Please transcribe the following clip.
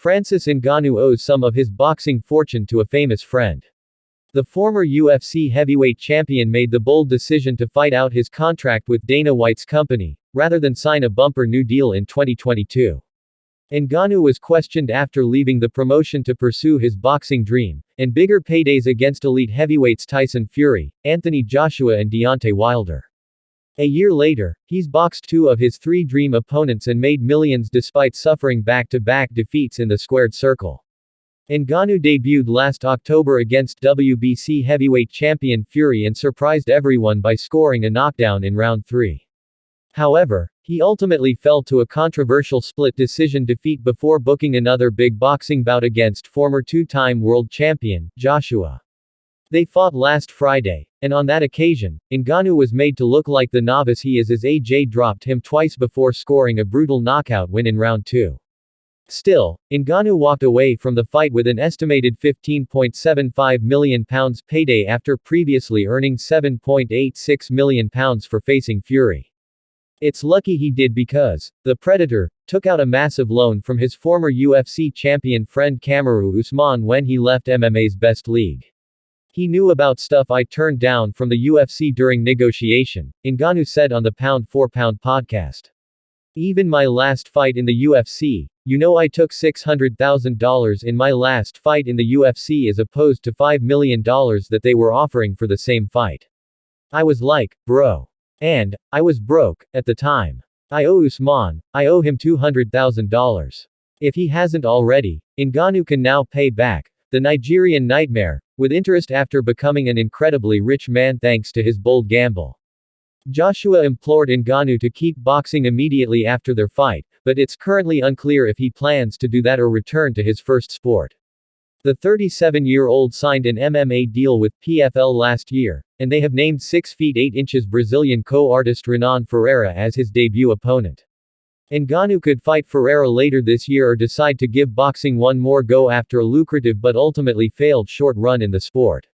Francis Ngannou owes some of his boxing fortune to a famous friend. The former UFC heavyweight champion made the bold decision to fight out his contract with Dana White's company, rather than sign a bumper new deal in 2022. Ngannou was questioned after leaving the promotion to pursue his boxing dream, and bigger paydays against elite heavyweights Tyson Fury, Joshua and Deontay Wilder. A year later, he's boxed 2 of his 3 dream opponents and made millions despite suffering back-to-back defeats in the squared circle. Ngannou debuted last October against WBC heavyweight champion Fury and surprised everyone by scoring a knockdown in round 3. However, he ultimately fell to a controversial split decision defeat before booking another big boxing bout against former 2-time world champion, Joshua. They fought last Friday, and on that occasion, Ngannou was made to look like the novice he is as AJ dropped him twice before scoring a brutal knockout win in round 2. Still, Ngannou walked away from the fight with an estimated £15.75 million payday after previously earning £7.86 million for facing Fury. It's lucky he did because the Predator took out a massive loan from his former UFC champion friend Kamaru Usman when he left MMA's best league. He knew about stuff I turned down from the UFC during negotiation, Ngannou said on the Pound for Pound podcast. Even my last fight in the UFC, I took $600,000 in my last fight in the UFC as opposed to $5 million that they were offering for the same fight. I was like, bro. And I was broke at the time. I owe Usman, I owe him $200,000. If he hasn't already, Ngannou can now pay back, the Nigerian nightmare, with interest after becoming an incredibly rich man thanks to his bold gamble. Joshua implored Ngannou to keep boxing immediately after their fight, but it's currently unclear if he plans to do that or return to his first sport. The 37-year-old signed an MMA deal with PFL last year, and they have named 6 feet 8 inches Brazilian co-artist Renan Ferreira as his debut opponent. Ngannou could fight Ferreira later this year or decide to give boxing one more go after a lucrative but ultimately failed short run in the sport.